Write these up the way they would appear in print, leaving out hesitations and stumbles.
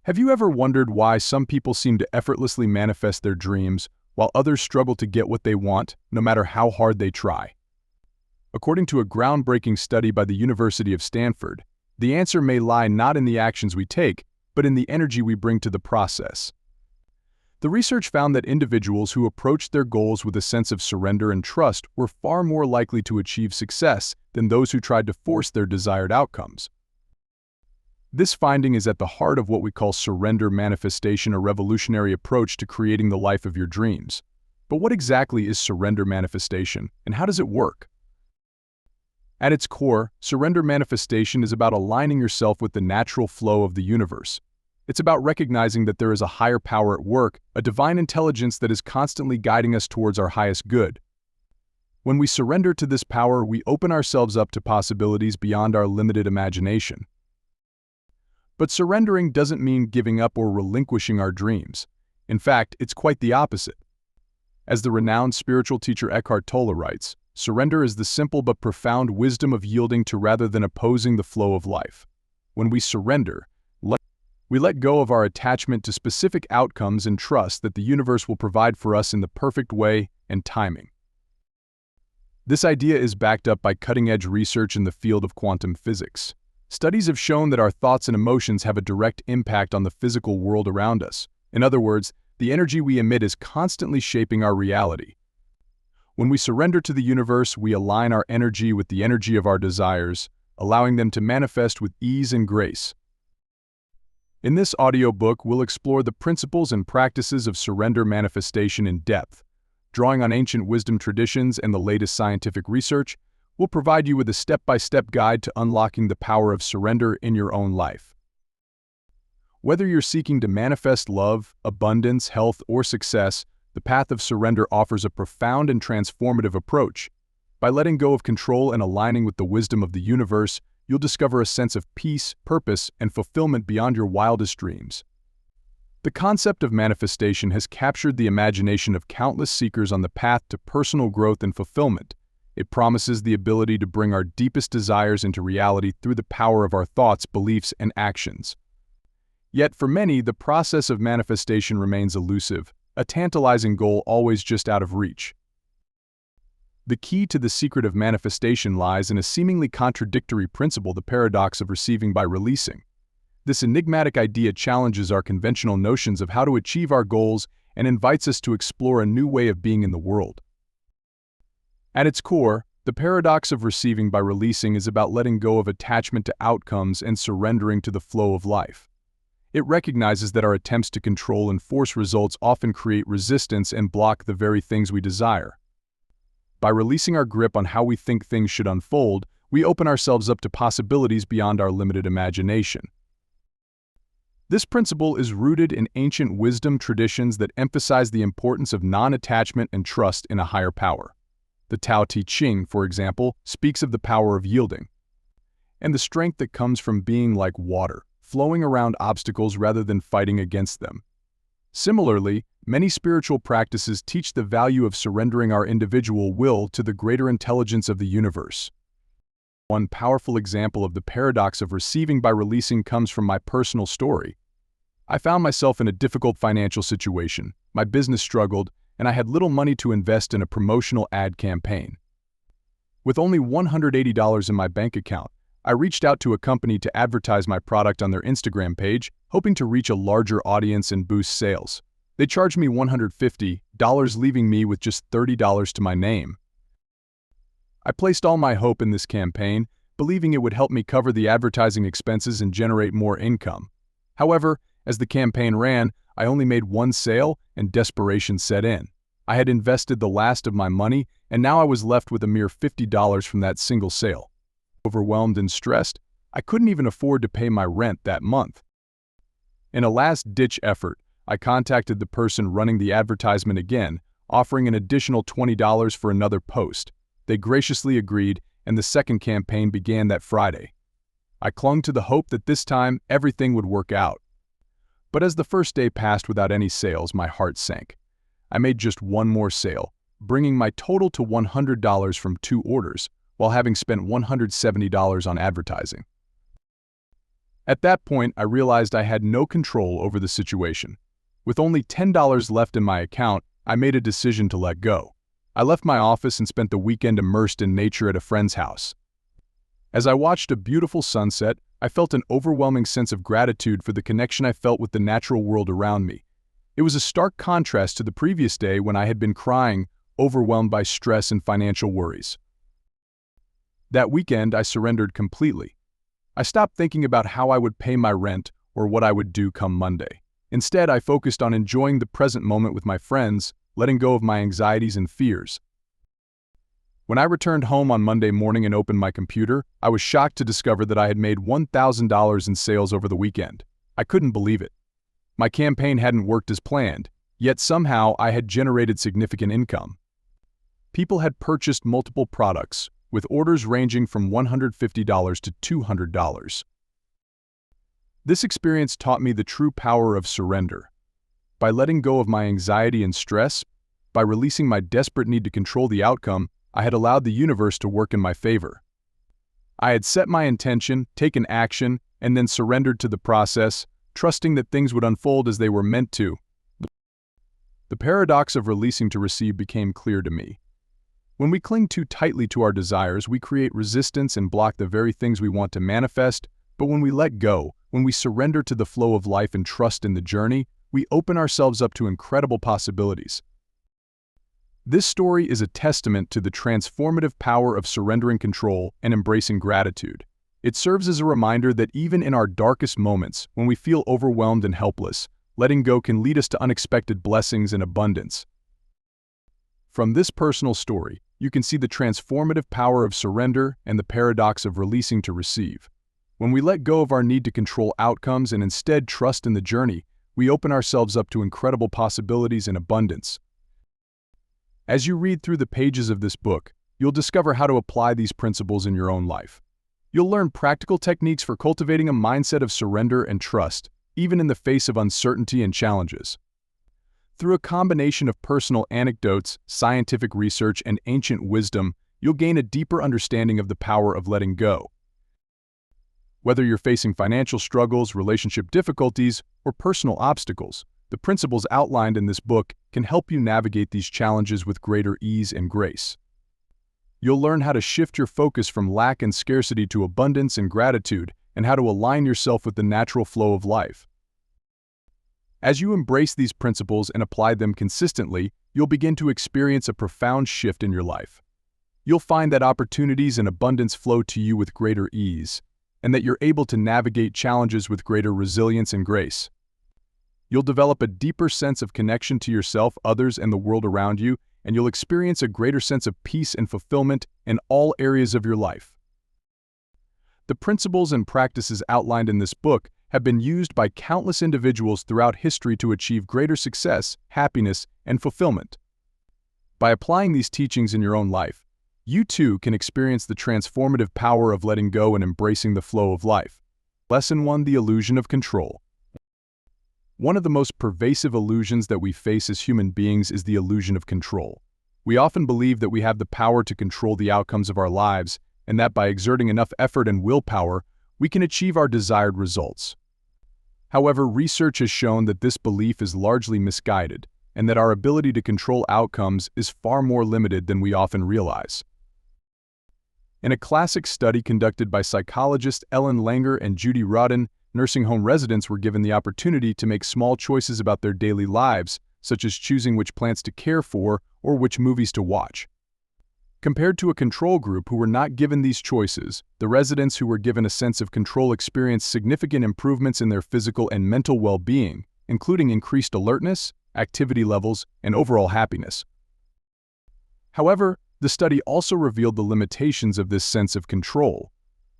Have you ever wondered why some people seem to effortlessly manifest their dreams, while others struggle to get what they want, no matter how hard they try? According to a groundbreaking study by the University of Stanford, the answer may lie not in the actions we take, but in the energy we bring to the process. The research found that individuals who approached their goals with a sense of surrender and trust were far more likely to achieve success than those who tried to force their desired outcomes. This finding is at the heart of what we call surrender manifestation, a revolutionary approach to creating the life of your dreams. But what exactly is surrender manifestation, and how does it work? At its core, surrender manifestation is about aligning yourself with the natural flow of the universe. It's about recognizing that there is a higher power at work, a divine intelligence that is constantly guiding us towards our highest good. When we surrender to this power, we open ourselves up to possibilities beyond our limited imagination. But surrendering doesn't mean giving up or relinquishing our dreams. In fact, it's quite the opposite. As the renowned spiritual teacher Eckhart Tolle writes, surrender is the simple but profound wisdom of yielding to rather than opposing the flow of life. When we surrender, we let go of our attachment to specific outcomes and trust that the universe will provide for us in the perfect way and timing. This idea is backed up by cutting-edge research in the field of quantum physics. Studies have shown that our thoughts and emotions have a direct impact on the physical world around us. In other words, the energy we emit is constantly shaping our reality. When we surrender to the universe, we align our energy with the energy of our desires, allowing them to manifest with ease and grace. In this audiobook, we'll explore the principles and practices of surrender manifestation in depth. Drawing on ancient wisdom traditions and the latest scientific research, we'll provide you with a step-by-step guide to unlocking the power of surrender in your own life. Whether you're seeking to manifest love, abundance, health, or success, the path of surrender offers a profound and transformative approach. By letting go of control and aligning with the wisdom of the universe, you'll discover a sense of peace, purpose, and fulfillment beyond your wildest dreams. The concept of manifestation has captured the imagination of countless seekers on the path to personal growth and fulfillment. It promises the ability to bring our deepest desires into reality through the power of our thoughts, beliefs, and actions. Yet for many, the process of manifestation remains elusive, a tantalizing goal always just out of reach. The key to the secret of manifestation lies in a seemingly contradictory principle, the paradox of receiving by releasing. This enigmatic idea challenges our conventional notions of how to achieve our goals and invites us to explore a new way of being in the world. At its core, the paradox of receiving by releasing is about letting go of attachment to outcomes and surrendering to the flow of life. It recognizes that our attempts to control and force results often create resistance and block the very things we desire. By releasing our grip on how we think things should unfold, we open ourselves up to possibilities beyond our limited imagination. This principle is rooted in ancient wisdom traditions that emphasize the importance of non-attachment and trust in a higher power. The Tao Te Ching, for example, speaks of the power of yielding and the strength that comes from being like water, flowing around obstacles rather than fighting against them. Similarly, many spiritual practices teach the value of surrendering our individual will to the greater intelligence of the universe. One powerful example of the paradox of receiving by releasing comes from my personal story. I found myself in a difficult financial situation. My business struggled, and I had little money to invest in a promotional ad campaign. With only $180 in my bank account, I reached out to a company to advertise my product on their Instagram page, hoping to reach a larger audience and boost sales. They charged me $150, leaving me with just $30 to my name. I placed all my hope in this campaign, believing it would help me cover the advertising expenses and generate more income. However, as the campaign ran, I only made one sale and desperation set in. I had invested the last of my money, and now I was left with a mere $50 from that single sale. Overwhelmed and stressed, I couldn't even afford to pay my rent that month. In a last-ditch effort, I contacted the person running the advertisement again, offering an additional $20 for another post. They graciously agreed, and the second campaign began that Friday. I clung to the hope that this time everything would work out. But as the first day passed without any sales, my heart sank. I made just one more sale, bringing my total to $100 from 2 orders, while having spent $170 on advertising. At that point, I realized I had no control over the situation. With only $10 left in my account, I made a decision to let go. I left my office and spent the weekend immersed in nature at a friend's house. As I watched a beautiful sunset, I felt an overwhelming sense of gratitude for the connection I felt with the natural world around me. It was a stark contrast to the previous day when I had been crying, overwhelmed by stress and financial worries. That weekend, I surrendered completely. I stopped thinking about how I would pay my rent or what I would do come Monday. Instead, I focused on enjoying the present moment with my friends, letting go of my anxieties and fears. When I returned home on Monday morning and opened my computer, I was shocked to discover that I had made $1,000 in sales over the weekend. I couldn't believe it. My campaign hadn't worked as planned, yet somehow I had generated significant income. People had purchased multiple products, with orders ranging from $150 to $200. This experience taught me the true power of surrender. By letting go of my anxiety and stress, by releasing my desperate need to control the outcome, I had allowed the universe to work in my favor. I had set my intention, taken action, and then surrendered to the process, trusting that things would unfold as they were meant to. The paradox of releasing to receive became clear to me. When we cling too tightly to our desires, we create resistance and block the very things we want to manifest, but when we let go, when we surrender to the flow of life and trust in the journey, we open ourselves up to incredible possibilities. This story is a testament to the transformative power of surrendering control and embracing gratitude. It serves as a reminder that even in our darkest moments, when we feel overwhelmed and helpless, letting go can lead us to unexpected blessings and abundance. From this personal story, you can see the transformative power of surrender and the paradox of releasing to receive. When we let go of our need to control outcomes and instead trust in the journey, we open ourselves up to incredible possibilities and abundance. As you read through the pages of this book, you'll discover how to apply these principles in your own life. You'll learn practical techniques for cultivating a mindset of surrender and trust, even in the face of uncertainty and challenges. Through a combination of personal anecdotes, scientific research, and ancient wisdom, you'll gain a deeper understanding of the power of letting go. Whether you're facing financial struggles, relationship difficulties, or personal obstacles, the principles outlined in this book can help you navigate these challenges with greater ease and grace. You'll learn how to shift your focus from lack and scarcity to abundance and gratitude, and how to align yourself with the natural flow of life. As you embrace these principles and apply them consistently, you'll begin to experience a profound shift in your life. You'll find that opportunities and abundance flow to you with greater ease, and that you're able to navigate challenges with greater resilience and grace. You'll develop a deeper sense of connection to yourself, others, and the world around you, and you'll experience a greater sense of peace and fulfillment in all areas of your life. The principles and practices outlined in this book have been used by countless individuals throughout history to achieve greater success, happiness, and fulfillment. By applying these teachings in your own life, you too can experience the transformative power of letting go and embracing the flow of life. Lesson 1: The illusion of control. One of the most pervasive illusions that we face as human beings is the illusion of control. We often believe that we have the power to control the outcomes of our lives, and that by exerting enough effort and willpower, we can achieve our desired results. However, research has shown that this belief is largely misguided, and that our ability to control outcomes is far more limited than we often realize. In a classic study conducted by psychologists Ellen Langer and Judy Rodin, nursing home residents were given the opportunity to make small choices about their daily lives, such as choosing which plants to care for or which movies to watch. Compared to a control group who were not given these choices, the residents who were given a sense of control experienced significant improvements in their physical and mental well-being, including increased alertness, activity levels, and overall happiness. However, the study also revealed the limitations of this sense of control.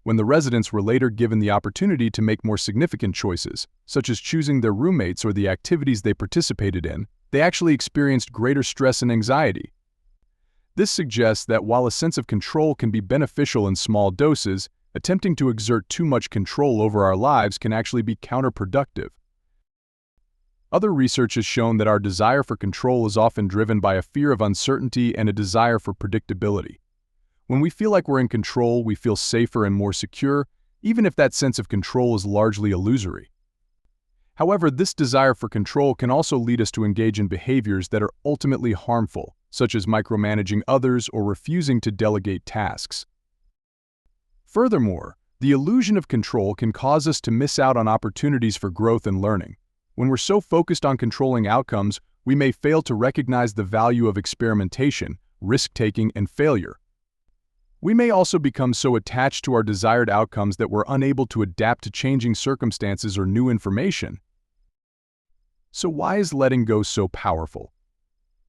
When the residents were later given the opportunity to make more significant choices, such as choosing their roommates or the activities they participated in, they actually experienced greater stress and anxiety. This suggests that while a sense of control can be beneficial in small doses, attempting to exert too much control over our lives can actually be counterproductive. Other research has shown that our desire for control is often driven by a fear of uncertainty and a desire for predictability. When we feel like we're in control, we feel safer and more secure, even if that sense of control is largely illusory. However, this desire for control can also lead us to engage in behaviors that are ultimately harmful, such as micromanaging others or refusing to delegate tasks. Furthermore, the illusion of control can cause us to miss out on opportunities for growth and learning. When we're so focused on controlling outcomes, we may fail to recognize the value of experimentation, risk-taking, and failure. We may also become so attached to our desired outcomes that we're unable to adapt to changing circumstances or new information. So why is letting go so powerful?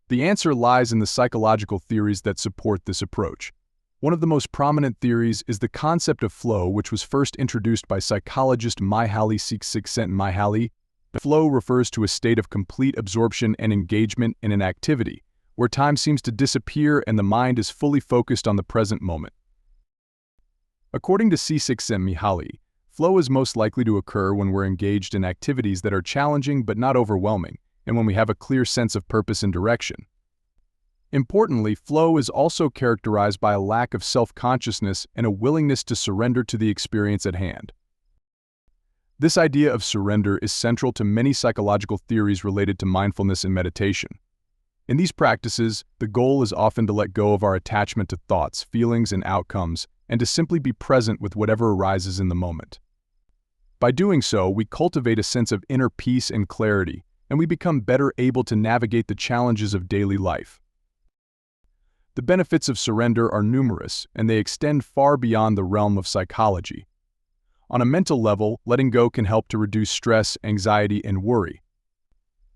The answer lies in the psychological theories that support this approach. One of the most prominent theories is the concept of flow, which was first introduced by psychologist Mihaly Csikszentmihalyi. Flow refers to a state of complete absorption and engagement in an activity, where time seems to disappear and the mind is fully focused on the present moment. According to Csikszentmihalyi, flow is most likely to occur when we're engaged in activities that are challenging but not overwhelming, and when we have a clear sense of purpose and direction. Importantly, flow is also characterized by a lack of self-consciousness and a willingness to surrender to the experience at hand. This idea of surrender is central to many psychological theories related to mindfulness and meditation. In these practices, the goal is often to let go of our attachment to thoughts, feelings, and outcomes, and to simply be present with whatever arises in the moment. By doing so, we cultivate a sense of inner peace and clarity, and we become better able to navigate the challenges of daily life. The benefits of surrender are numerous, and they extend far beyond the realm of psychology. On a mental level, letting go can help to reduce stress, anxiety, and worry.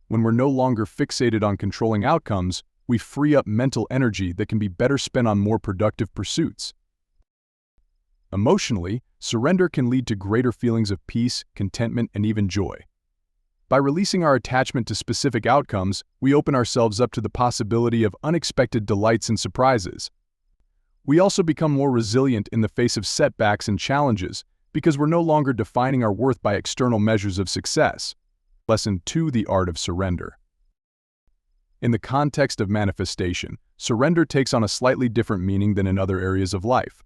When we're no longer fixated on controlling outcomes, we free up mental energy that can be better spent on more productive pursuits. Emotionally, surrender can lead to greater feelings of peace, contentment, and even joy. By releasing our attachment to specific outcomes, we open ourselves up to the possibility of unexpected delights and surprises. We also become more resilient in the face of setbacks and challenges because we're no longer defining our worth by external measures of success. Lesson 2: The Art of Surrender. In the context of manifestation, surrender takes on a slightly different meaning than in other areas of life.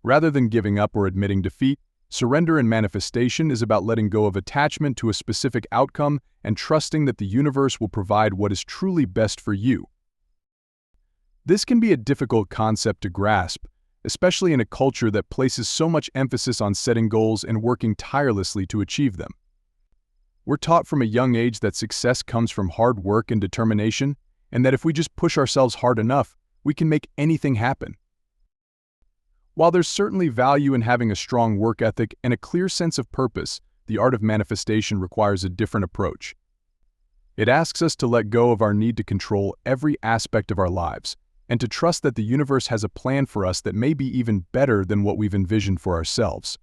Rather than giving up or admitting defeat, surrender in manifestation is about letting go of attachment to a specific outcome and trusting that the universe will provide what is truly best for you. This can be a difficult concept to grasp, especially in a culture that places so much emphasis on setting goals and working tirelessly to achieve them. We're taught from a young age that success comes from hard work and determination, and that if we just push ourselves hard enough, we can make anything happen. While there's certainly value in having a strong work ethic and a clear sense of purpose, the art of manifestation requires a different approach. It asks us to let go of our need to control every aspect of our lives, and to trust that the universe has a plan for us that may be even better than what we've envisioned for ourselves.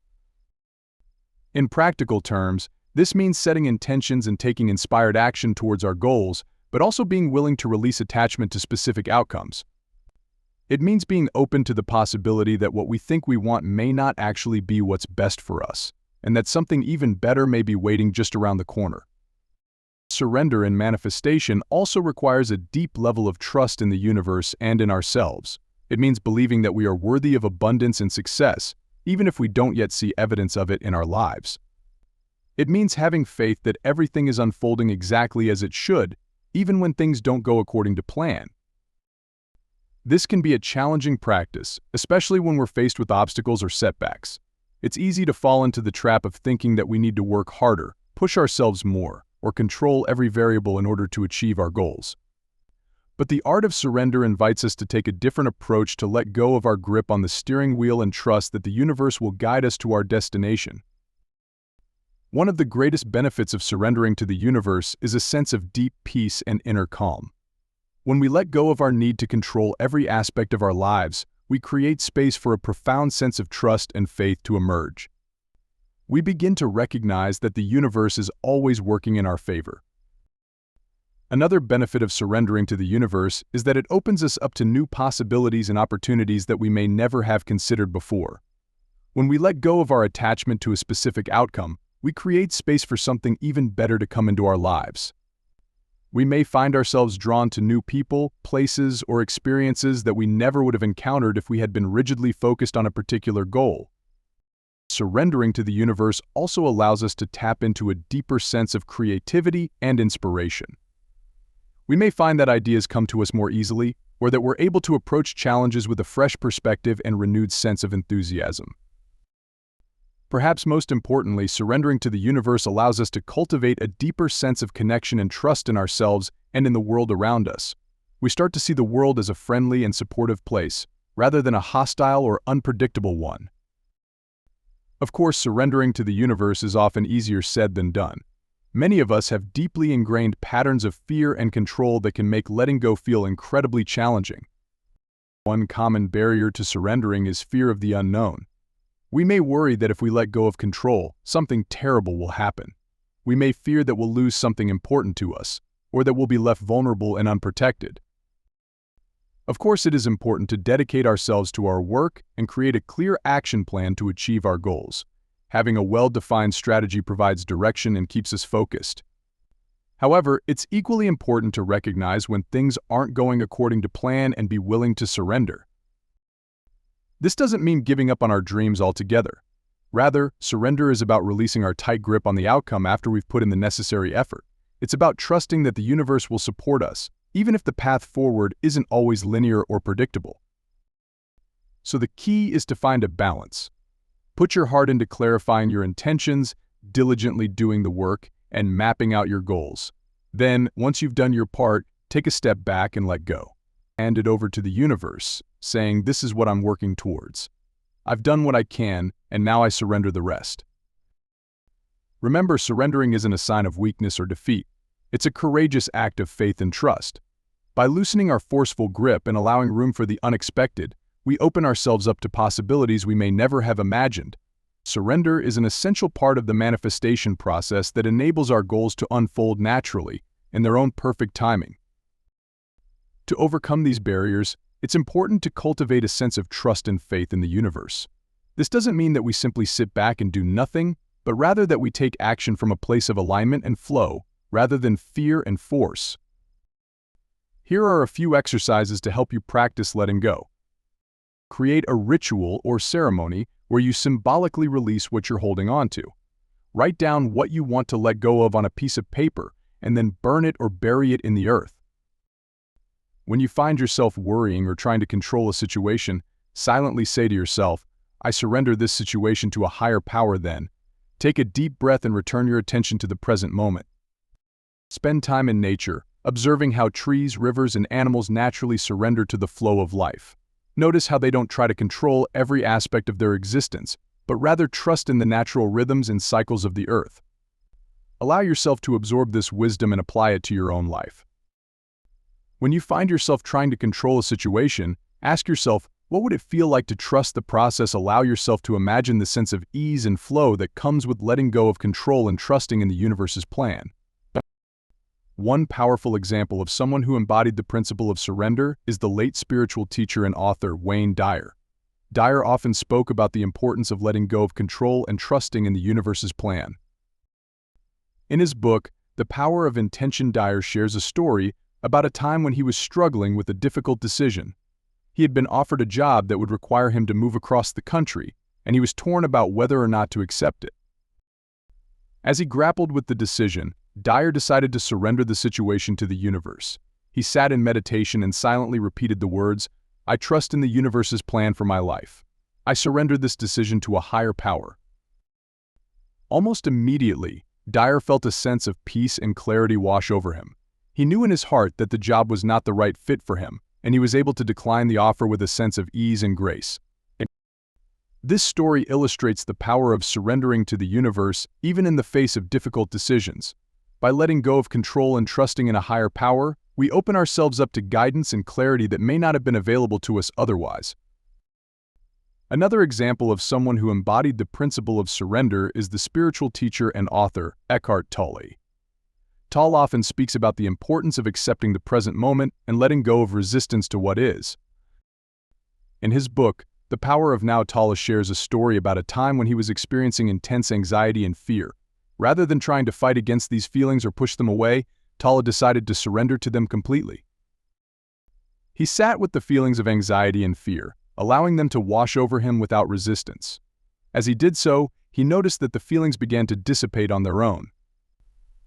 In practical terms, this means setting intentions and taking inspired action towards our goals, but also being willing to release attachment to specific outcomes. It means being open to the possibility that what we think we want may not actually be what's best for us, and that something even better may be waiting just around the corner. Surrender in manifestation also requires a deep level of trust in the universe and in ourselves. It means believing that we are worthy of abundance and success, even if we don't yet see evidence of it in our lives. It means having faith that everything is unfolding exactly as it should, even when things don't go according to plan. This can be a challenging practice, especially when we're faced with obstacles or setbacks. It's easy to fall into the trap of thinking that we need to work harder, push ourselves more, or control every variable in order to achieve our goals. But the art of surrender invites us to take a different approach, to let go of our grip on the steering wheel and trust that the universe will guide us to our destination. One of the greatest benefits of surrendering to the universe is a sense of deep peace and inner calm. When we let go of our need to control every aspect of our lives, we create space for a profound sense of trust and faith to emerge. We begin to recognize that the universe is always working in our favor. Another benefit of surrendering to the universe is that it opens us up to new possibilities and opportunities that we may never have considered before. When we let go of our attachment to a specific outcome, we create space for something even better to come into our lives. We may find ourselves drawn to new people, places, or experiences that we never would have encountered if we had been rigidly focused on a particular goal. Surrendering to the universe also allows us to tap into a deeper sense of creativity and inspiration. We may find that ideas come to us more easily, or that we're able to approach challenges with a fresh perspective and renewed sense of enthusiasm. Perhaps most importantly, surrendering to the universe allows us to cultivate a deeper sense of connection and trust in ourselves and in the world around us. We start to see the world as a friendly and supportive place, rather than a hostile or unpredictable one. Of course, surrendering to the universe is often easier said than done. Many of us have deeply ingrained patterns of fear and control that can make letting go feel incredibly challenging. One common barrier to surrendering is fear of the unknown. We may worry that if we let go of control, something terrible will happen. We may fear that we'll lose something important to us, or that we'll be left vulnerable and unprotected. Of course, it is important to dedicate ourselves to our work and create a clear action plan to achieve our goals. Having a well-defined strategy provides direction and keeps us focused. However, it's equally important to recognize when things aren't going according to plan and be willing to surrender. This doesn't mean giving up on our dreams altogether. Rather, surrender is about releasing our tight grip on the outcome after we've put in the necessary effort. It's about trusting that the universe will support us, even if the path forward isn't always linear or predictable. So the key is to find a balance. Put your heart into clarifying your intentions, diligently doing the work, and mapping out your goals. Then, once you've done your part, take a step back and let go. Hand it over to the universe, saying, "This is what I'm working towards. I've done what I can, and now I surrender the rest." Remember, surrendering isn't a sign of weakness or defeat. It's a courageous act of faith and trust. By loosening our forceful grip and allowing room for the unexpected, we open ourselves up to possibilities we may never have imagined. Surrender is an essential part of the manifestation process that enables our goals to unfold naturally, in their own perfect timing. To overcome these barriers, it's important to cultivate a sense of trust and faith in the universe. This doesn't mean that we simply sit back and do nothing, but rather that we take action from a place of alignment and flow, rather than fear and force. Here are a few exercises to help you practice letting go. Create a ritual or ceremony where you symbolically release what you're holding on to. Write down what you want to let go of on a piece of paper and then burn it or bury it in the earth. When you find yourself worrying or trying to control a situation, silently say to yourself, "I surrender this situation to a higher power then." Take a deep breath and return your attention to the present moment. Spend time in nature, observing how trees, rivers, and animals naturally surrender to the flow of life. Notice how they don't try to control every aspect of their existence, but rather trust in the natural rhythms and cycles of the earth. Allow yourself to absorb this wisdom and apply it to your own life. When you find yourself trying to control a situation, ask yourself, what would it feel like to trust the process? Allow yourself to imagine the sense of ease and flow that comes with letting go of control and trusting in the universe's plan. One powerful example of someone who embodied the principle of surrender is the late spiritual teacher and author Wayne Dyer. Dyer often spoke about the importance of letting go of control and trusting in the universe's plan. In his book, The Power of Intention, Dyer shares a story about a time when he was struggling with a difficult decision. He had been offered a job that would require him to move across the country, and he was torn about whether or not to accept it. As he grappled with the decision, Dyer decided to surrender the situation to the universe. He sat in meditation and silently repeated the words, "I trust in the universe's plan for my life. I surrender this decision to a higher power." Almost immediately, Dyer felt a sense of peace and clarity wash over him. He knew in his heart that the job was not the right fit for him, and he was able to decline the offer with a sense of ease and grace. This story illustrates the power of surrendering to the universe even in the face of difficult decisions. By letting go of control and trusting in a higher power, we open ourselves up to guidance and clarity that may not have been available to us otherwise. Another example of someone who embodied the principle of surrender is the spiritual teacher and author Eckhart Tolle. Tolle often speaks about the importance of accepting the present moment and letting go of resistance to what is. In his book, The Power of Now, Tolle shares a story about a time when he was experiencing intense anxiety and fear. Rather than trying to fight against these feelings or push them away, Tolle decided to surrender to them completely. He sat with the feelings of anxiety and fear, allowing them to wash over him without resistance. As he did so, he noticed that the feelings began to dissipate on their own.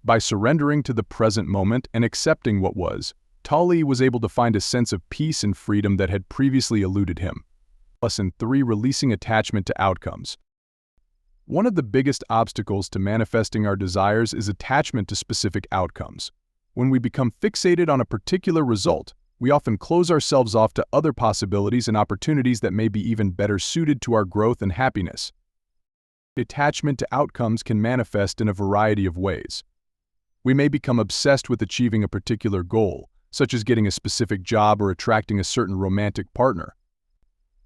By surrendering to the present moment and accepting what was, Tali was able to find a sense of peace and freedom that had previously eluded him. Lesson 3: Releasing attachment to outcomes. One of the biggest obstacles to manifesting our desires is attachment to specific outcomes. When we become fixated on a particular result, we often close ourselves off to other possibilities and opportunities that may be even better suited to our growth and happiness. Attachment to outcomes can manifest in a variety of ways. We may become obsessed with achieving a particular goal, such as getting a specific job or attracting a certain romantic partner.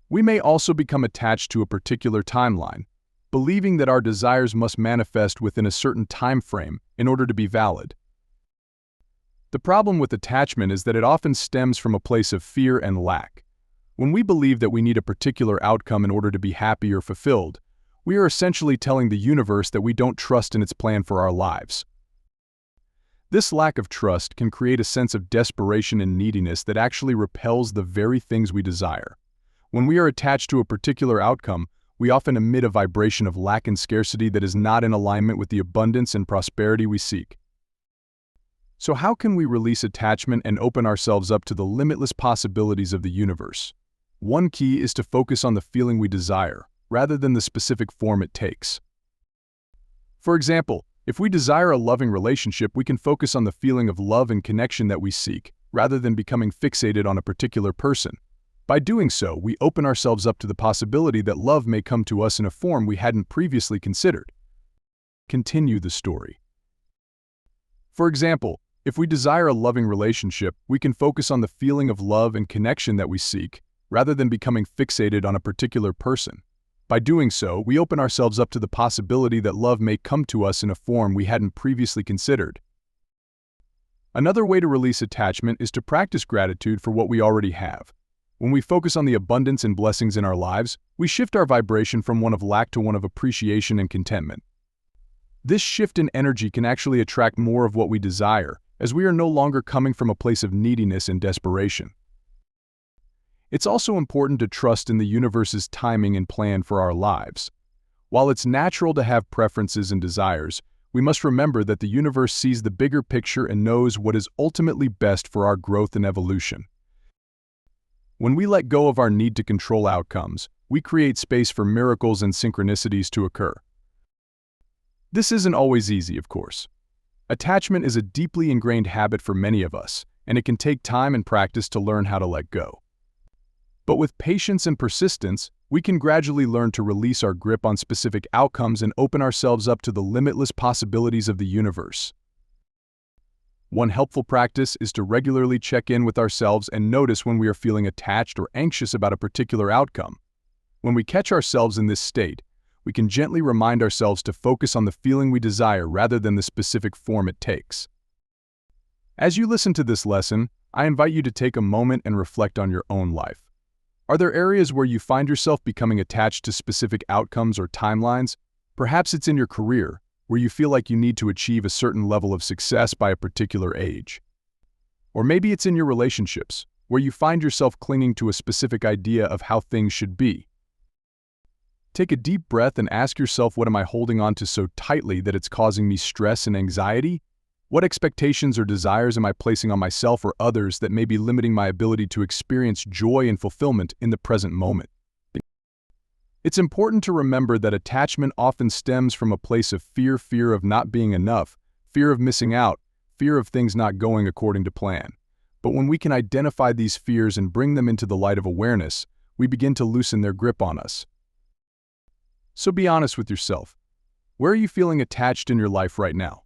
We may also become attached to a particular timeline, believing that our desires must manifest within a certain time frame in order to be valid. The problem with attachment is that it often stems from a place of fear and lack. When we believe that we need a particular outcome in order to be happy or fulfilled, we are essentially telling the universe that we don't trust in its plan for our lives. This lack of trust can create a sense of desperation and neediness that actually repels the very things we desire. When we are attached to a particular outcome, we often emit a vibration of lack and scarcity that is not in alignment with the abundance and prosperity we seek. So how can we release attachment and open ourselves up to the limitless possibilities of the universe? One key is to focus on the feeling we desire, rather than the specific form it takes. For example, if we desire a loving relationship, we can focus on the feeling of love and connection that we seek, rather than becoming fixated on a particular person. By doing so, we open ourselves up to the possibility that love may come to us in a form we hadn't previously considered. Continue the story. For example, if we desire a loving relationship, we can focus on the feeling of love and connection that we seek, rather than becoming fixated on a particular person. By doing so, we open ourselves up to the possibility that love may come to us in a form we hadn't previously considered. Another way to release attachment is to practice gratitude for what we already have. When we focus on the abundance and blessings in our lives, we shift our vibration from one of lack to one of appreciation and contentment. This shift in energy can actually attract more of what we desire, as we are no longer coming from a place of neediness and desperation. It's also important to trust in the universe's timing and plan for our lives. While it's natural to have preferences and desires, we must remember that the universe sees the bigger picture and knows what is ultimately best for our growth and evolution. When we let go of our need to control outcomes, we create space for miracles and synchronicities to occur. This isn't always easy, of course. Attachment is a deeply ingrained habit for many of us, and it can take time and practice to learn how to let go. But with patience and persistence, we can gradually learn to release our grip on specific outcomes and open ourselves up to the limitless possibilities of the universe. One helpful practice is to regularly check in with ourselves and notice when we are feeling attached or anxious about a particular outcome. When we catch ourselves in this state, we can gently remind ourselves to focus on the feeling we desire rather than the specific form it takes. As you listen to this lesson, I invite you to take a moment and reflect on your own life. Are there areas where you find yourself becoming attached to specific outcomes or timelines? Perhaps it's in your career, where you feel like you need to achieve a certain level of success by a particular age. Or maybe it's in your relationships, where you find yourself clinging to a specific idea of how things should be. Take a deep breath and ask yourself, what am I holding on to so tightly that it's causing me stress and anxiety? What expectations or desires am I placing on myself or others that may be limiting my ability to experience joy and fulfillment in the present moment? It's important to remember that attachment often stems from a place of fear of not being enough, fear of missing out, fear of things not going according to plan. But when we can identify these fears and bring them into the light of awareness, we begin to loosen their grip on us. So be honest with yourself. Where are you feeling attached in your life right now?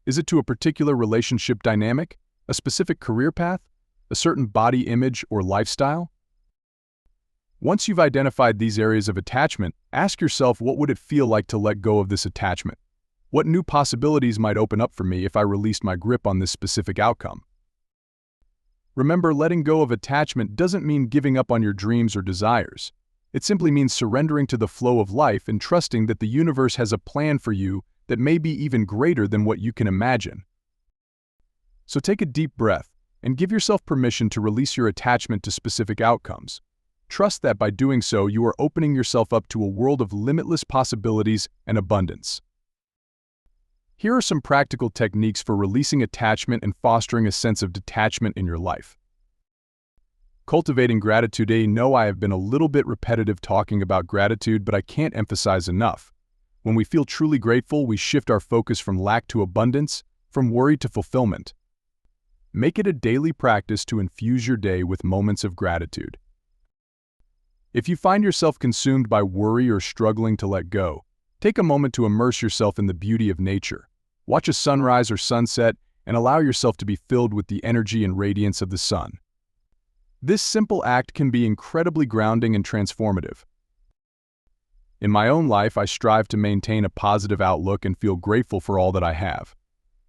Is it to a particular relationship dynamic, a specific career path, a certain body image or lifestyle? Once you've identified these areas of attachment, ask yourself, what would it feel like to let go of this attachment? What new possibilities might open up for me if I released my grip on this specific outcome? Remember, letting go of attachment doesn't mean giving up on your dreams or desires. It simply means surrendering to the flow of life and trusting that the universe has a plan for you that may be even greater than what you can imagine. So take a deep breath and give yourself permission to release your attachment to specific outcomes. Trust that by doing so, you are opening yourself up to a world of limitless possibilities and abundance. Here are some practical techniques for releasing attachment and fostering a sense of detachment in your life. Cultivating gratitude. I know I have been a little bit repetitive talking about gratitude, but I can't emphasize enough. When we feel truly grateful, we shift our focus from lack to abundance, from worry to fulfillment. Make it a daily practice to infuse your day with moments of gratitude. If you find yourself consumed by worry or struggling to let go, take a moment to immerse yourself in the beauty of nature. Watch a sunrise or sunset and allow yourself to be filled with the energy and radiance of the sun. This simple act can be incredibly grounding and transformative. In my own life, I strive to maintain a positive outlook and feel grateful for all that I have.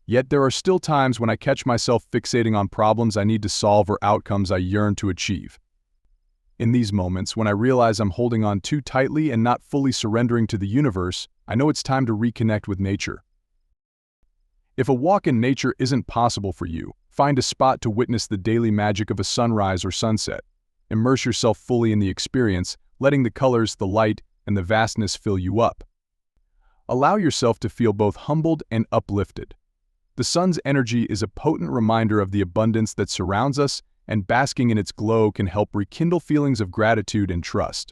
Yet there are still times when I catch myself fixating on problems I need to solve or outcomes I yearn to achieve. In these moments, when I realize I'm holding on too tightly and not fully surrendering to the universe, I know it's time to reconnect with nature. If a walk in nature isn't possible for you, find a spot to witness the daily magic of a sunrise or sunset. Immerse yourself fully in the experience, letting the colors, the light, and the vastness fill you up. Allow yourself to feel both humbled and uplifted. The sun's energy is a potent reminder of the abundance that surrounds us, and basking in its glow can help rekindle feelings of gratitude and trust.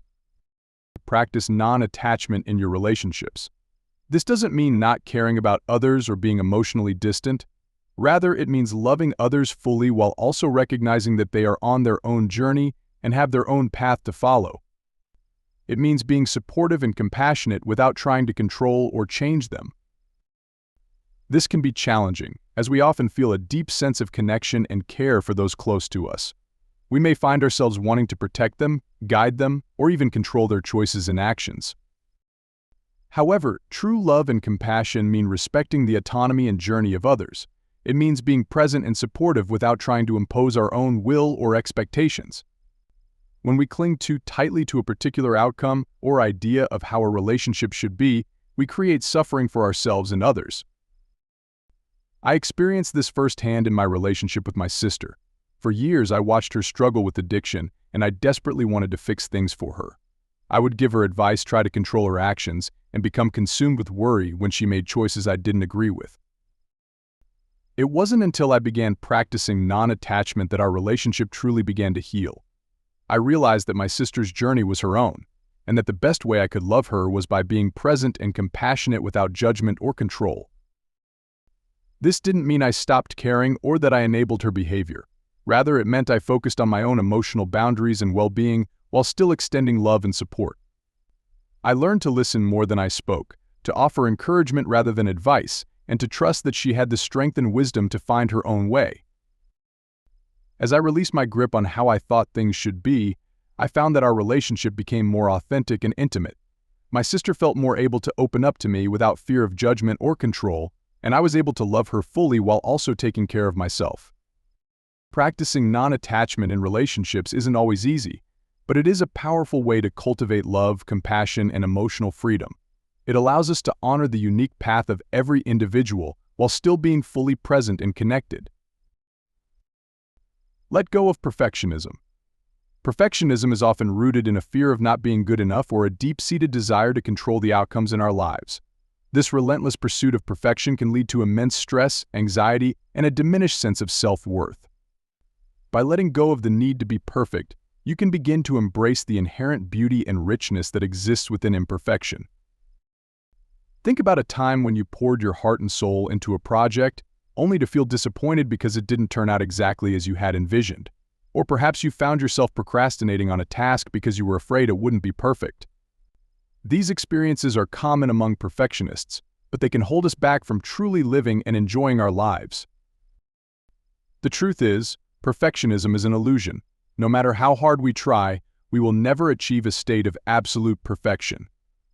Practice non-attachment in your relationships. This doesn't mean not caring about others or being emotionally distant. Rather, it means loving others fully while also recognizing that they are on their own journey and have their own path to follow. It means being supportive and compassionate without trying to control or change them. This can be challenging, as we often feel a deep sense of connection and care for those close to us. We may find ourselves wanting to protect them, guide them, or even control their choices and actions. However, true love and compassion mean respecting the autonomy and journey of others. It means being present and supportive without trying to impose our own will or expectations. When we cling too tightly to a particular outcome or idea of how a relationship should be, we create suffering for ourselves and others. I experienced this firsthand in my relationship with my sister. For years, I watched her struggle with addiction, and I desperately wanted to fix things for her. I would give her advice, try to control her actions, and become consumed with worry when she made choices I didn't agree with. It wasn't until I began practicing non-attachment that our relationship truly began to heal. I realized that my sister's journey was her own, and that the best way I could love her was by being present and compassionate without judgment or control. This didn't mean I stopped caring or that I enabled her behavior. Rather, it meant I focused on my own emotional boundaries and well-being while still extending love and support. I learned to listen more than I spoke, to offer encouragement rather than advice, and to trust that she had the strength and wisdom to find her own way. As I released my grip on how I thought things should be, I found that our relationship became more authentic and intimate. My sister felt more able to open up to me without fear of judgment or control, and I was able to love her fully while also taking care of myself. Practicing non-attachment in relationships isn't always easy, but it is a powerful way to cultivate love, compassion, and emotional freedom. It allows us to honor the unique path of every individual while still being fully present and connected. Let go of perfectionism. Perfectionism is often rooted in a fear of not being good enough or a deep-seated desire to control the outcomes in our lives. This relentless pursuit of perfection can lead to immense stress, anxiety, and a diminished sense of self-worth. By letting go of the need to be perfect, you can begin to embrace the inherent beauty and richness that exists within imperfection. Think about a time when you poured your heart and soul into a project, only to feel disappointed because it didn't turn out exactly as you had envisioned. Or perhaps you found yourself procrastinating on a task because you were afraid it wouldn't be perfect. These experiences are common among perfectionists, but they can hold us back from truly living and enjoying our lives. The truth is, perfectionism is an illusion. No matter how hard we try, we will never achieve a state of absolute perfection.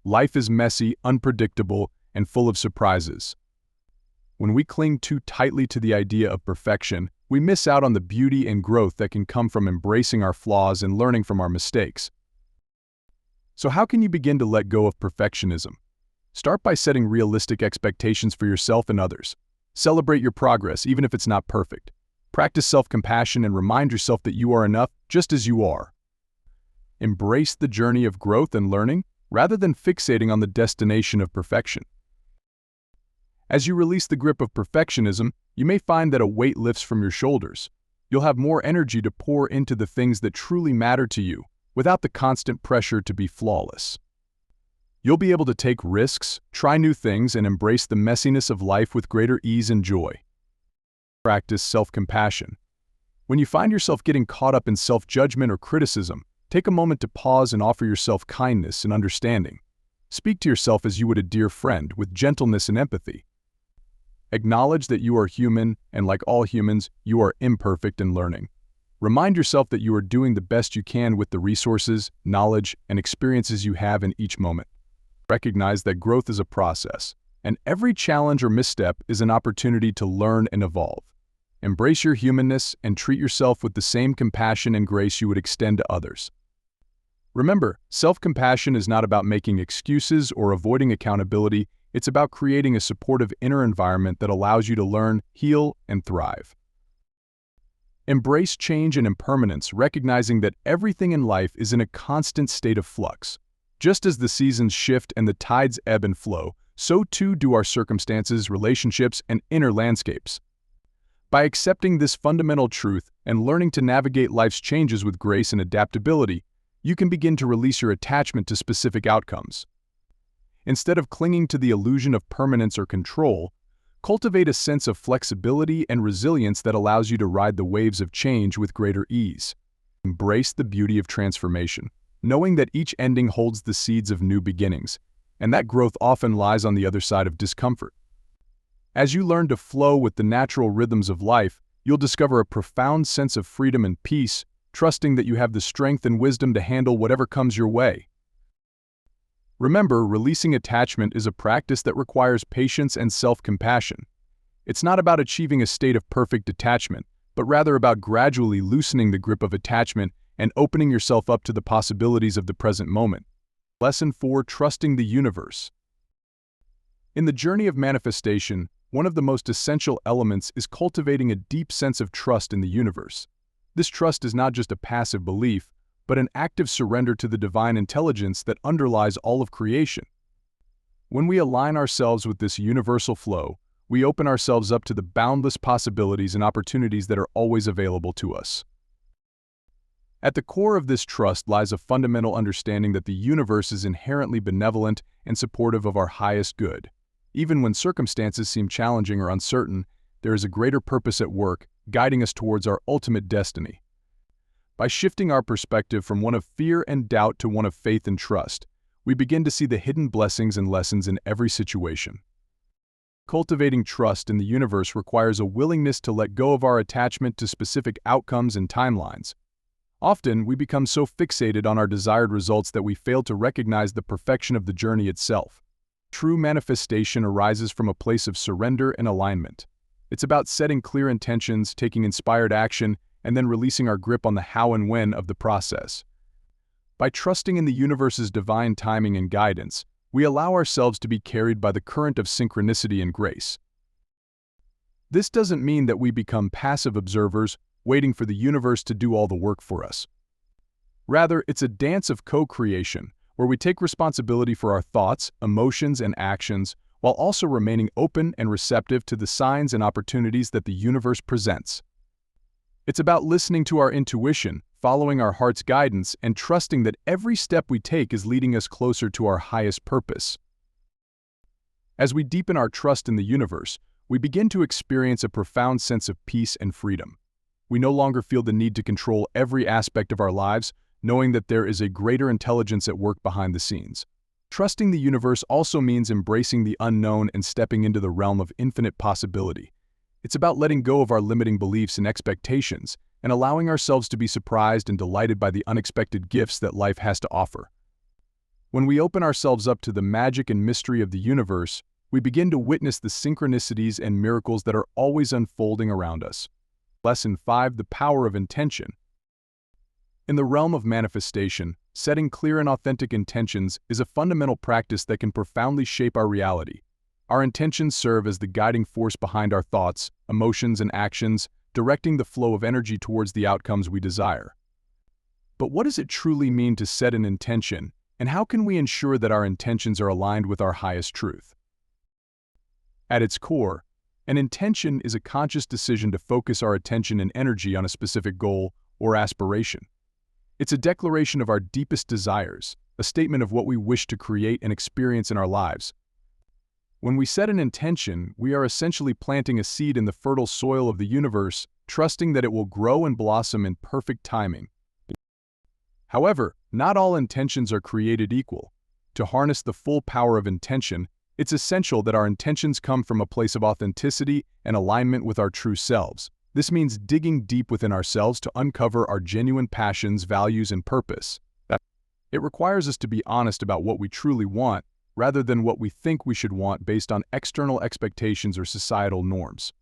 Life is messy, unpredictable, and full of surprises. When we cling too tightly to the idea of perfection, we miss out on the beauty and growth that can come from embracing our flaws and learning from our mistakes. So how can you begin to let go of perfectionism? Start by setting realistic expectations for yourself and others. Celebrate your progress, even if it's not perfect. Practice self-compassion and remind yourself that you are enough just as you are. Embrace the journey of growth and learning rather than fixating on the destination of perfection. As you release the grip of perfectionism, you may find that a weight lifts from your shoulders. You'll have more energy to pour into the things that truly matter to you, without the constant pressure to be flawless. You'll be able to take risks, try new things, and embrace the messiness of life with greater ease and joy. Practice self-compassion. When you find yourself getting caught up in self-judgment or criticism, take a moment to pause and offer yourself kindness and understanding. Speak to yourself as you would a dear friend, with gentleness and empathy. Acknowledge that you are human, and like all humans, you are imperfect and learning. Remind yourself that you are doing the best you can with the resources, knowledge, and experiences you have in each moment. Recognize that growth is a process, and every challenge or misstep is an opportunity to learn and evolve. Embrace your humanness and treat yourself with the same compassion and grace you would extend to others. Remember, self-compassion is not about making excuses or avoiding accountability. It's about creating a supportive inner environment that allows you to learn, heal, and thrive. Embrace change and impermanence, recognizing that everything in life is in a constant state of flux. Just as the seasons shift and the tides ebb and flow, so too do our circumstances, relationships, and inner landscapes. By accepting this fundamental truth and learning to navigate life's changes with grace and adaptability, you can begin to release your attachment to specific outcomes. Instead of clinging to the illusion of permanence or control, cultivate a sense of flexibility and resilience that allows you to ride the waves of change with greater ease. Embrace the beauty of transformation, knowing that each ending holds the seeds of new beginnings, and that growth often lies on the other side of discomfort. As you learn to flow with the natural rhythms of life, you'll discover a profound sense of freedom and peace, trusting that you have the strength and wisdom to handle whatever comes your way. Remember, releasing attachment is a practice that requires patience and self-compassion. It's not about achieving a state of perfect detachment, but rather about gradually loosening the grip of attachment and opening yourself up to the possibilities of the present moment. Lesson 4: Trusting the universe. In the journey of manifestation, one of the most essential elements is cultivating a deep sense of trust in the universe. This trust is not just a passive belief, but an active surrender to the divine intelligence that underlies all of creation. When we align ourselves with this universal flow, we open ourselves up to the boundless possibilities and opportunities that are always available to us. At the core of this trust lies a fundamental understanding that the universe is inherently benevolent and supportive of our highest good. Even when circumstances seem challenging or uncertain, there is a greater purpose at work, guiding us towards our ultimate destiny. By shifting our perspective from one of fear and doubt to one of faith and trust, we begin to see the hidden blessings and lessons in every situation. Cultivating trust in the universe requires a willingness to let go of our attachment to specific outcomes and timelines. Often, we become so fixated on our desired results that we fail to recognize the perfection of the journey itself. True manifestation arises from a place of surrender and alignment. It's about setting clear intentions, taking inspired action, and then releasing our grip on the how and when of the process. By trusting in the universe's divine timing and guidance, we allow ourselves to be carried by the current of synchronicity and grace. This doesn't mean that we become passive observers, waiting for the universe to do all the work for us. Rather, it's a dance of co-creation, where we take responsibility for our thoughts, emotions, and actions, while also remaining open and receptive to the signs and opportunities that the universe presents. It's about listening to our intuition, following our heart's guidance, and trusting that every step we take is leading us closer to our highest purpose. As we deepen our trust in the universe, we begin to experience a profound sense of peace and freedom. We no longer feel the need to control every aspect of our lives, knowing that there is a greater intelligence at work behind the scenes. Trusting the universe also means embracing the unknown and stepping into the realm of infinite possibility. It's about letting go of our limiting beliefs and expectations, and allowing ourselves to be surprised and delighted by the unexpected gifts that life has to offer. When we open ourselves up to the magic and mystery of the universe, we begin to witness the synchronicities and miracles that are always unfolding around us. Lesson 5: The power of intention. In the realm of manifestation, setting clear and authentic intentions is a fundamental practice that can profoundly shape our reality. Our intentions serve as the guiding force behind our thoughts, emotions, and actions, directing the flow of energy towards the outcomes we desire. But what does it truly mean to set an intention, and how can we ensure that our intentions are aligned with our highest truth? At its core, an intention is a conscious decision to focus our attention and energy on a specific goal or aspiration. It's a declaration of our deepest desires, a statement of what we wish to create and experience in our lives. When we set an intention, we are essentially planting a seed in the fertile soil of the universe, trusting that it will grow and blossom in perfect timing. However, not all intentions are created equal. To harness the full power of intention, it's essential that our intentions come from a place of authenticity and alignment with our true selves. This means digging deep within ourselves to uncover our genuine passions, values, and purpose. It requires us to be honest about what we truly want, rather than what we think we should want based on external expectations or societal norms.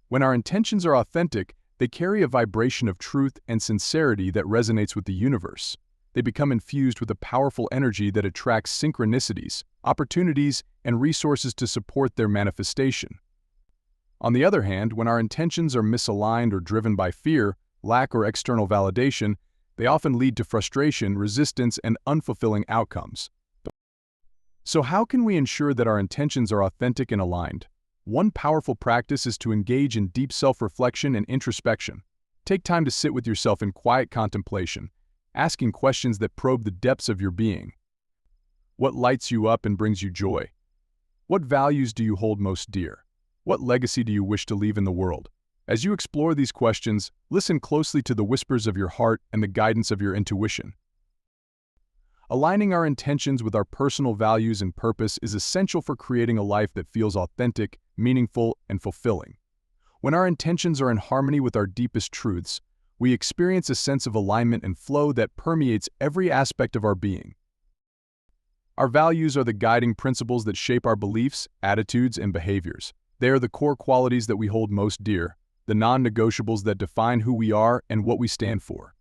When our intentions are authentic, they carry a vibration of truth and sincerity that resonates with the universe. They become infused with a powerful energy that attracts synchronicities, opportunities, and resources to support their manifestation. On the other hand, when our intentions are misaligned or driven by fear, lack, or external validation, they often lead to frustration, resistance, and unfulfilling outcomes. So how can we ensure that our intentions are authentic and aligned? One powerful practice is to engage in deep self-reflection and introspection. Take time to sit with yourself in quiet contemplation, asking questions that probe the depths of your being. What lights you up and brings you joy? What values do you hold most dear? What legacy do you wish to leave in the world? As you explore these questions, listen closely to the whispers of your heart and the guidance of your intuition. Aligning our intentions with our personal values and purpose is essential for creating a life that feels authentic, meaningful, and fulfilling. When our intentions are in harmony with our deepest truths, we experience a sense of alignment and flow that permeates every aspect of our being. Our values are the guiding principles that shape our beliefs, attitudes, and behaviors. They are the core qualities that we hold most dear, the non-negotiables that define who we are and what we stand for.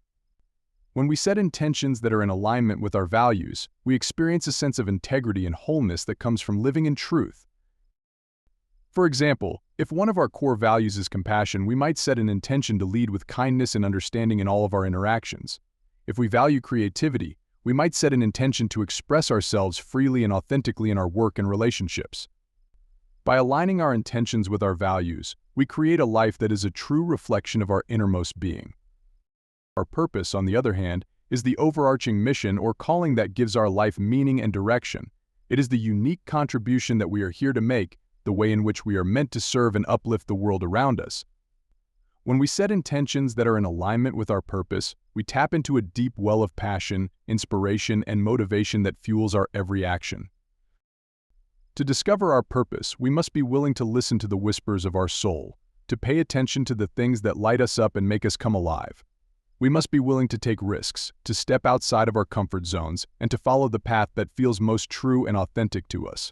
When we set intentions that are in alignment with our values, we experience a sense of integrity and wholeness that comes from living in truth. For example, if one of our core values is compassion, we might set an intention to lead with kindness and understanding in all of our interactions. If we value creativity, we might set an intention to express ourselves freely and authentically in our work and relationships. By aligning our intentions with our values, we create a life that is a true reflection of our innermost being. Our purpose, on the other hand, is the overarching mission or calling that gives our life meaning and direction. It is the unique contribution that we are here to make, the way in which we are meant to serve and uplift the world around us. When we set intentions that are in alignment with our purpose, we tap into a deep well of passion, inspiration, and motivation that fuels our every action. To discover our purpose, we must be willing to listen to the whispers of our soul, to pay attention to the things that light us up and make us come alive. We must be willing to take risks, to step outside of our comfort zones, and to follow the path that feels most true and authentic to us.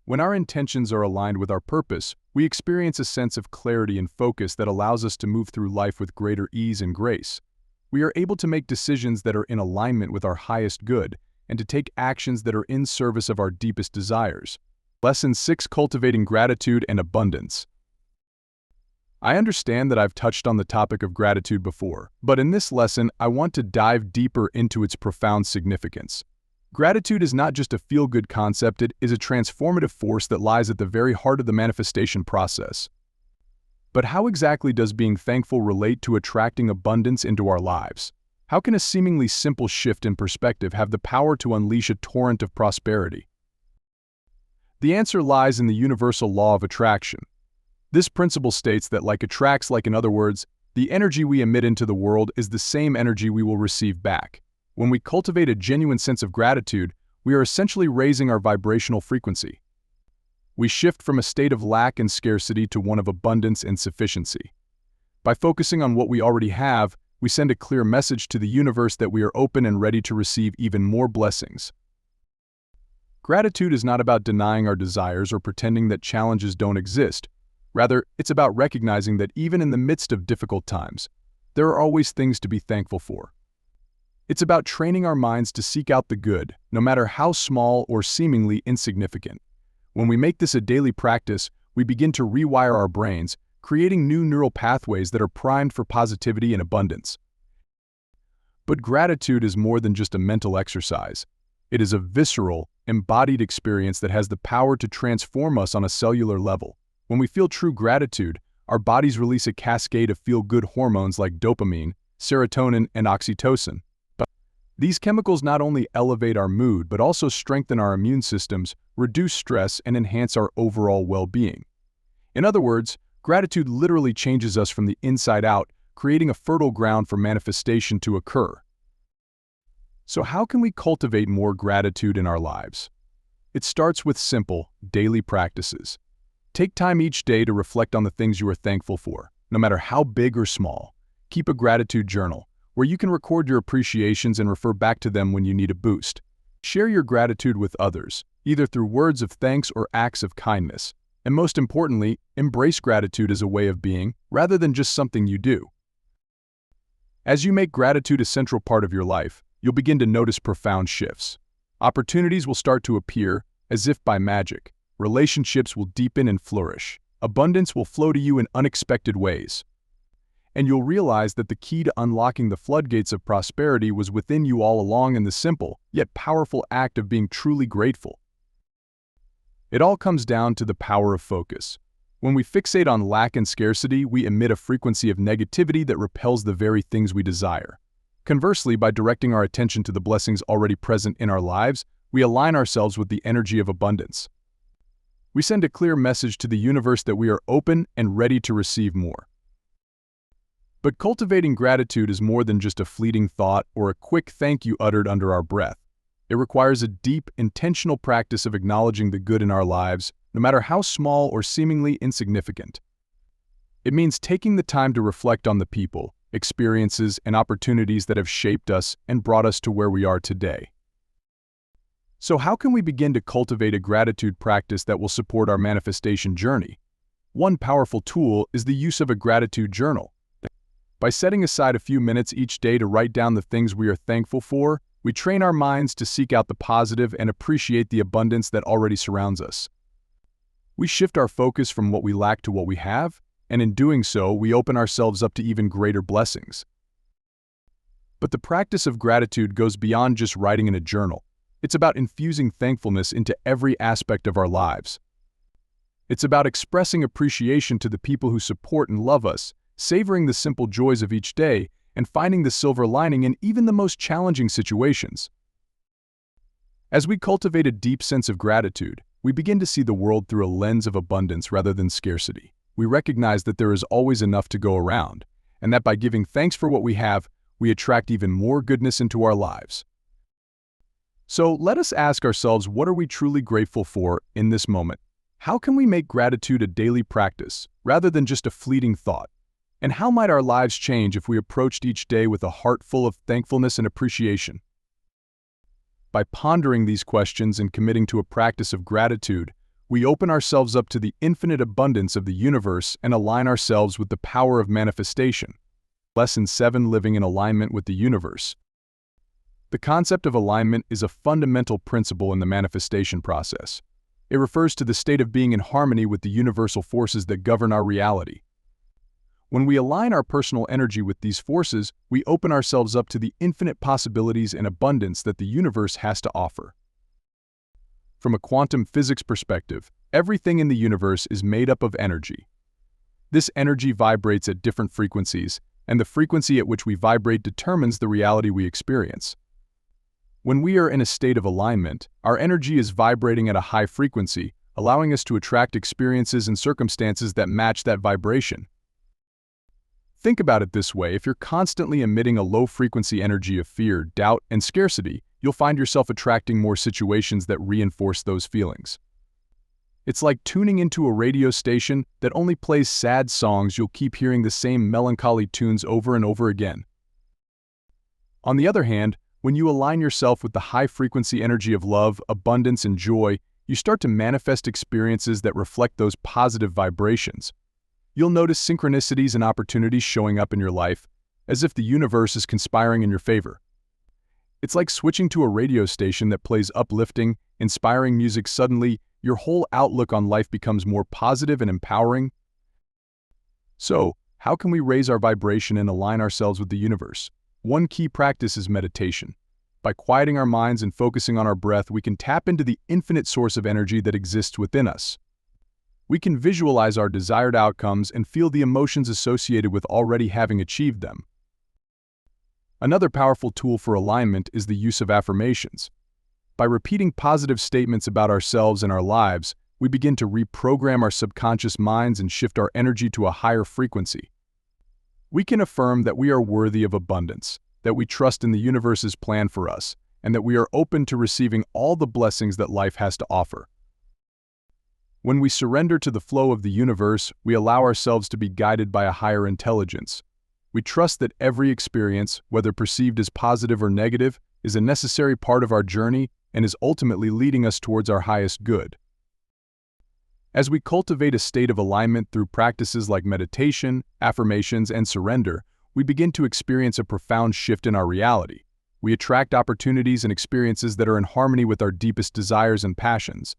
When our intentions are aligned with our purpose, we experience a sense of clarity and focus that allows us to move through life with greater ease and grace. We are able to make decisions that are in alignment with our highest good, and to take actions that are in service of our deepest desires. Lesson 6: Cultivating Gratitude and Abundance. I understand that I've touched on the topic of gratitude before, but in this lesson, I want to dive deeper into its profound significance. Gratitude is not just a feel-good concept, it is a transformative force that lies at the very heart of the manifestation process. But how exactly does being thankful relate to attracting abundance into our lives? How can a seemingly simple shift in perspective have the power to unleash a torrent of prosperity? The answer lies in the universal law of attraction. This principle states that like attracts like, in other words, the energy we emit into the world is the same energy we will receive back. When we cultivate a genuine sense of gratitude, we are essentially raising our vibrational frequency. We shift from a state of lack and scarcity to one of abundance and sufficiency. By focusing on what we already have, we send a clear message to the universe that we are open and ready to receive even more blessings. Gratitude is not about denying our desires or pretending that challenges don't exist. Rather, it's about recognizing that even in the midst of difficult times, there are always things to be thankful for. It's about training our minds to seek out the good, no matter how small or seemingly insignificant. When we make this a daily practice, we begin to rewire our brains, creating new neural pathways that are primed for positivity and abundance. But gratitude is more than just a mental exercise. It is a visceral, embodied experience that has the power to transform us on a cellular level. When we feel true gratitude, our bodies release a cascade of feel-good hormones like dopamine, serotonin, and oxytocin. These chemicals not only elevate our mood but also strengthen our immune systems, reduce stress, and enhance our overall well-being. In other words, gratitude literally changes us from the inside out, creating a fertile ground for manifestation to occur. So how can we cultivate more gratitude in our lives? It starts with simple, daily practices. Take time each day to reflect on the things you are thankful for, no matter how big or small. Keep a gratitude journal, where you can record your appreciations and refer back to them when you need a boost. Share your gratitude with others, either through words of thanks or acts of kindness. And most importantly, embrace gratitude as a way of being, rather than just something you do. As you make gratitude a central part of your life, you'll begin to notice profound shifts. Opportunities will start to appear, as if by magic. Relationships will deepen and flourish. Abundance will flow to you in unexpected ways. And you'll realize that the key to unlocking the floodgates of prosperity was within you all along in the simple, yet powerful act of being truly grateful. It all comes down to the power of focus. When we fixate on lack and scarcity, we emit a frequency of negativity that repels the very things we desire. Conversely, by directing our attention to the blessings already present in our lives, we align ourselves with the energy of abundance. We send a clear message to the universe that we are open and ready to receive more. But cultivating gratitude is more than just a fleeting thought or a quick thank you uttered under our breath. It requires a deep, intentional practice of acknowledging the good in our lives, no matter how small or seemingly insignificant. It means taking the time to reflect on the people, experiences, and opportunities that have shaped us and brought us to where we are today. So how can we begin to cultivate a gratitude practice that will support our manifestation journey? One powerful tool is the use of a gratitude journal. By setting aside a few minutes each day to write down the things we are thankful for, we train our minds to seek out the positive and appreciate the abundance that already surrounds us. We shift our focus from what we lack to what we have, and in doing so, we open ourselves up to even greater blessings. But the practice of gratitude goes beyond just writing in a journal. It's about infusing thankfulness into every aspect of our lives. It's about expressing appreciation to the people who support and love us, savoring the simple joys of each day, and finding the silver lining in even the most challenging situations. As we cultivate a deep sense of gratitude, we begin to see the world through a lens of abundance rather than scarcity. We recognize that there is always enough to go around, and that by giving thanks for what we have, we attract even more goodness into our lives. So let us ask ourselves, what are we truly grateful for in this moment? How can we make gratitude a daily practice, rather than just a fleeting thought? And how might our lives change if we approached each day with a heart full of thankfulness and appreciation? By pondering these questions and committing to a practice of gratitude, we open ourselves up to the infinite abundance of the universe and align ourselves with the power of manifestation. Lesson 7: Living in alignment with the universe. The concept of alignment is a fundamental principle in the manifestation process. It refers to the state of being in harmony with the universal forces that govern our reality. When we align our personal energy with these forces, we open ourselves up to the infinite possibilities and abundance that the universe has to offer. From a quantum physics perspective, everything in the universe is made up of energy. This energy vibrates at different frequencies, and the frequency at which we vibrate determines the reality we experience. When we are in a state of alignment, our energy is vibrating at a high frequency, allowing us to attract experiences and circumstances that match that vibration. Think about it this way: if you're constantly emitting a low-frequency energy of fear, doubt, and scarcity, you'll find yourself attracting more situations that reinforce those feelings. It's like tuning into a radio station that only plays sad songs. You'll keep hearing the same melancholy tunes over and over again. On the other hand, when you align yourself with the high-frequency energy of love, abundance, and joy, you start to manifest experiences that reflect those positive vibrations. You'll notice synchronicities and opportunities showing up in your life, as if the universe is conspiring in your favor. It's like switching to a radio station that plays uplifting, inspiring music. Suddenly, your whole outlook on life becomes more positive and empowering. So, how can we raise our vibration and align ourselves with the universe? One key practice is meditation. By quieting our minds and focusing on our breath, we can tap into the infinite source of energy that exists within us. We can visualize our desired outcomes and feel the emotions associated with already having achieved them. Another powerful tool for alignment is the use of affirmations. By repeating positive statements about ourselves and our lives, we begin to reprogram our subconscious minds and shift our energy to a higher frequency. We can affirm that we are worthy of abundance, that we trust in the universe's plan for us, and that we are open to receiving all the blessings that life has to offer. When we surrender to the flow of the universe, we allow ourselves to be guided by a higher intelligence. We trust that every experience, whether perceived as positive or negative, is a necessary part of our journey and is ultimately leading us towards our highest good. As we cultivate a state of alignment through practices like meditation, affirmations, and surrender, we begin to experience a profound shift in our reality. We attract opportunities and experiences that are in harmony with our deepest desires and passions.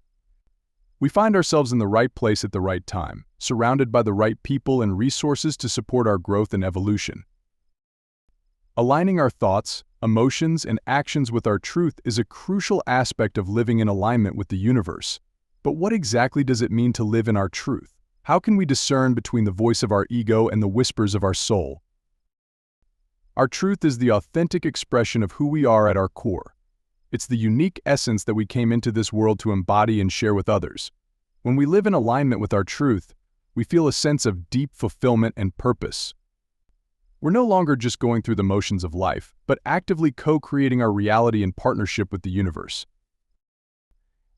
We find ourselves in the right place at the right time, surrounded by the right people and resources to support our growth and evolution. Aligning our thoughts, emotions, and actions with our truth is a crucial aspect of living in alignment with the universe. But what exactly does it mean to live in our truth? How can we discern between the voice of our ego and the whispers of our soul? Our truth is the authentic expression of who we are at our core. It's the unique essence that we came into this world to embody and share with others. When we live in alignment with our truth, we feel a sense of deep fulfillment and purpose. We're no longer just going through the motions of life, but actively co-creating our reality in partnership with the universe.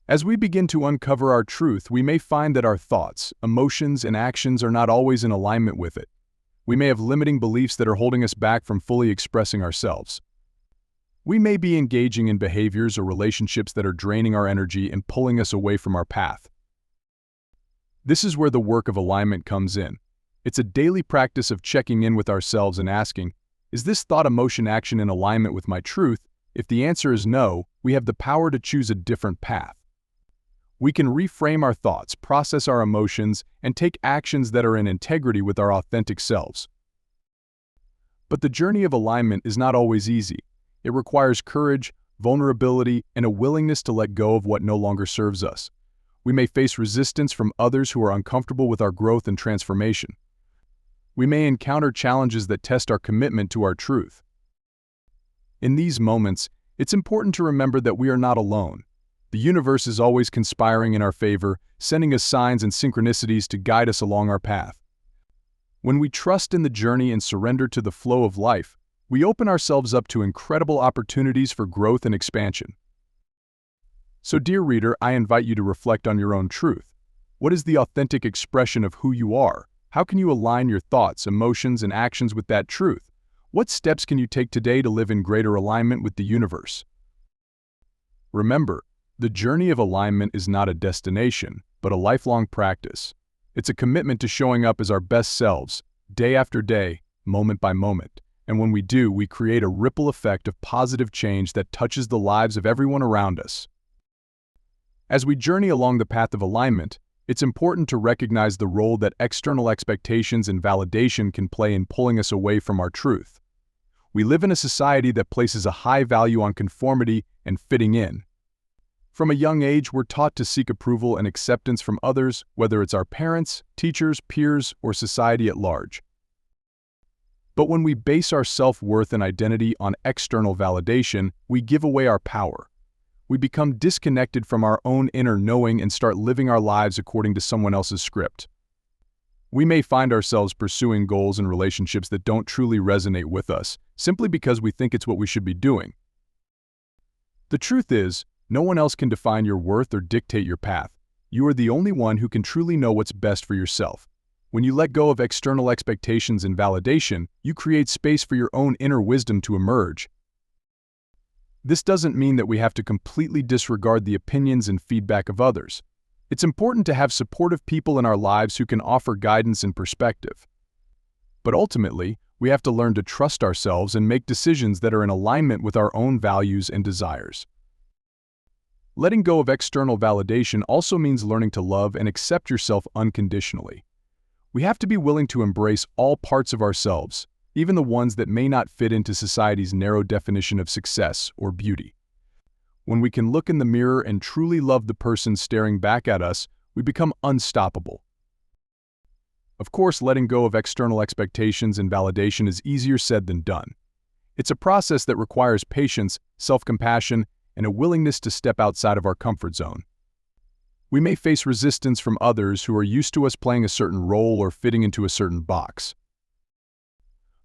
As we begin to uncover our truth, we may find that our thoughts, emotions, and actions are not always in alignment with it. We may have limiting beliefs that are holding us back from fully expressing ourselves. We may be engaging in behaviors or relationships that are draining our energy and pulling us away from our path. This is where the work of alignment comes in. It's a daily practice of checking in with ourselves and asking, is this thought, emotion, action in alignment with my truth? If the answer is no, we have the power to choose a different path. We can reframe our thoughts, process our emotions, and take actions that are in integrity with our authentic selves. But the journey of alignment is not always easy. It requires courage, vulnerability, and a willingness to let go of what no longer serves us. We may face resistance from others who are uncomfortable with our growth and transformation. We may encounter challenges that test our commitment to our truth. In these moments, it's important to remember that we are not alone. The universe is always conspiring in our favor, sending us signs and synchronicities to guide us along our path. When we trust in the journey and surrender to the flow of life, we open ourselves up to incredible opportunities for growth and expansion. So, dear reader, I invite you to reflect on your own truth. What is the authentic expression of who you are? How can you align your thoughts, emotions, and actions with that truth? What steps can you take today to live in greater alignment with the universe? Remember, the journey of alignment is not a destination, but a lifelong practice. It's a commitment to showing up as our best selves, day after day, moment by moment. And when we do, we create a ripple effect of positive change that touches the lives of everyone around us. As we journey along the path of alignment, it's important to recognize the role that external expectations and validation can play in pulling us away from our truth. We live in a society that places a high value on conformity and fitting in. From a young age, we're taught to seek approval and acceptance from others, whether it's our parents, teachers, peers, or society at large. But when we base our self-worth and identity on external validation, we give away our power. We become disconnected from our own inner knowing and start living our lives according to someone else's script. We may find ourselves pursuing goals and relationships that don't truly resonate with us, simply because we think it's what we should be doing. The truth is, no one else can define your worth or dictate your path. You are the only one who can truly know what's best for yourself. When you let go of external expectations and validation, you create space for your own inner wisdom to emerge. This doesn't mean that we have to completely disregard the opinions and feedback of others. It's important to have supportive people in our lives who can offer guidance and perspective. But ultimately, we have to learn to trust ourselves and make decisions that are in alignment with our own values and desires. Letting go of external validation also means learning to love and accept yourself unconditionally. We have to be willing to embrace all parts of ourselves, even the ones that may not fit into society's narrow definition of success or beauty. When we can look in the mirror and truly love the person staring back at us, we become unstoppable. Of course, letting go of external expectations and validation is easier said than done. It's a process that requires patience, self-compassion, and a willingness to step outside of our comfort zone. We may face resistance from others who are used to us playing a certain role or fitting into a certain box.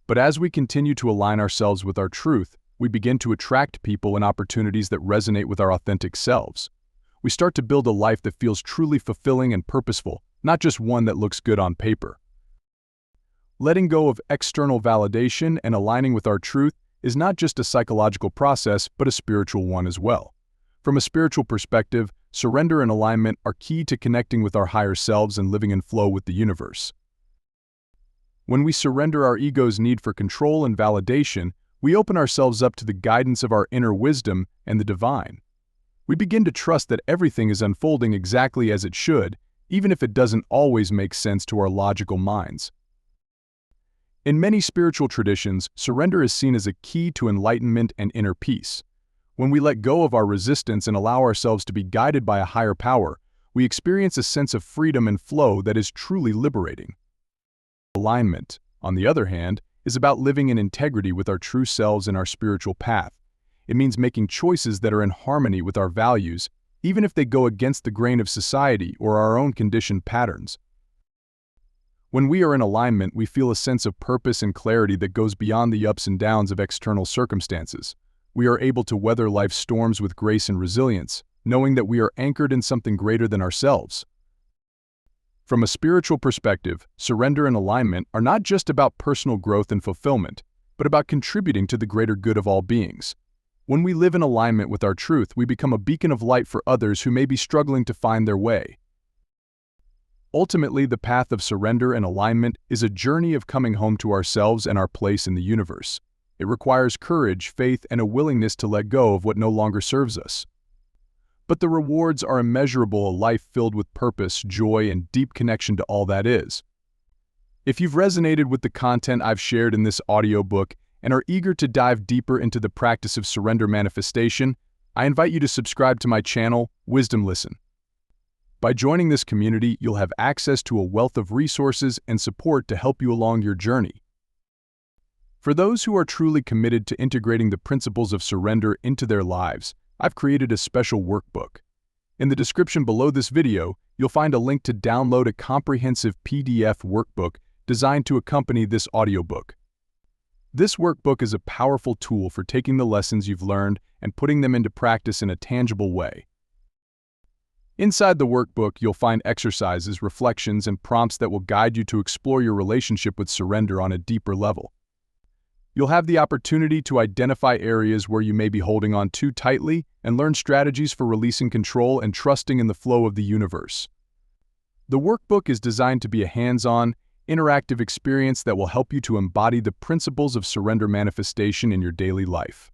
But as we continue to align ourselves with our truth, we begin to attract people and opportunities that resonate with our authentic selves. We start to build a life that feels truly fulfilling and purposeful, not just one that looks good on paper. Letting go of external validation and aligning with our truth is not just a psychological process, but a spiritual one as well. From a spiritual perspective, surrender and alignment are key to connecting with our higher selves and living in flow with the universe. When we surrender our ego's need for control and validation, we open ourselves up to the guidance of our inner wisdom and the divine. We begin to trust that everything is unfolding exactly as it should, even if it doesn't always make sense to our logical minds. In many spiritual traditions, surrender is seen as a key to enlightenment and inner peace. When we let go of our resistance and allow ourselves to be guided by a higher power, we experience a sense of freedom and flow that is truly liberating. Alignment, on the other hand, is about living in integrity with our true selves and our spiritual path. It means making choices that are in harmony with our values, even if they go against the grain of society or our own conditioned patterns. When we are in alignment, we feel a sense of purpose and clarity that goes beyond the ups and downs of external circumstances. We are able to weather life's storms with grace and resilience, knowing that we are anchored in something greater than ourselves. From a spiritual perspective, surrender and alignment are not just about personal growth and fulfillment, but about contributing to the greater good of all beings. When we live in alignment with our truth, we become a beacon of light for others who may be struggling to find their way. Ultimately, the path of surrender and alignment is a journey of coming home to ourselves and our place in the universe. It requires courage, faith, and a willingness to let go of what no longer serves us. But the rewards are immeasurable, a life filled with purpose, joy, and deep connection to all that is. If you've resonated with the content I've shared in this audiobook and are eager to dive deeper into the practice of surrender manifestation, I invite you to subscribe to my channel, Wisdom Listen. By joining this community, you'll have access to a wealth of resources and support to help you along your journey. For those who are truly committed to integrating the principles of surrender into their lives, I've created a special workbook. In the description below this video, you'll find a link to download a comprehensive PDF workbook designed to accompany this audiobook. This workbook is a powerful tool for taking the lessons you've learned and putting them into practice in a tangible way. Inside the workbook, you'll find exercises, reflections, and prompts that will guide you to explore your relationship with surrender on a deeper level. You'll have the opportunity to identify areas where you may be holding on too tightly and learn strategies for releasing control and trusting in the flow of the universe. The workbook is designed to be a hands-on, interactive experience that will help you to embody the principles of surrender manifestation in your daily life.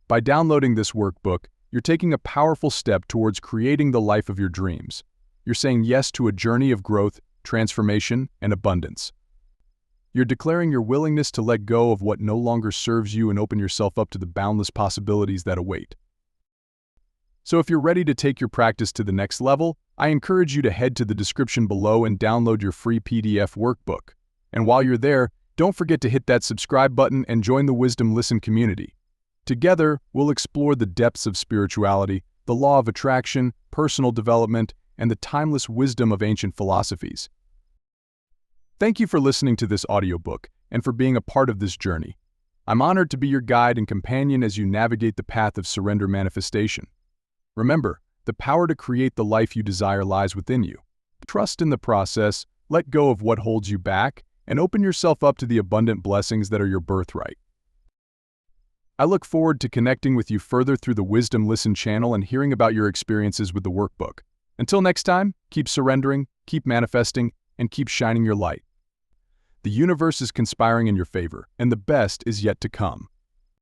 By downloading this workbook, you're taking a powerful step towards creating the life of your dreams. You're saying yes to a journey of growth, transformation, and abundance. You're declaring your willingness to let go of what no longer serves you and open yourself up to the boundless possibilities that await. So if you're ready to take your practice to the next level, I encourage you to head to the description below and download your free PDF workbook. And while you're there, don't forget to hit that subscribe button and join the Wisdom Listen community. Together, we'll explore the depths of spirituality, the law of attraction, personal development, and the timeless wisdom of ancient philosophies. Thank you for listening to this audiobook and for being a part of this journey. I'm honored to be your guide and companion as you navigate the path of surrender manifestation. Remember, the power to create the life you desire lies within you. Trust in the process, let go of what holds you back, and open yourself up to the abundant blessings that are your birthright. I look forward to connecting with you further through the Wisdom Listen channel and hearing about your experiences with the workbook. Until next time, keep surrendering, keep manifesting, and keep shining your light. The universe is conspiring in your favor, and the best is yet to come.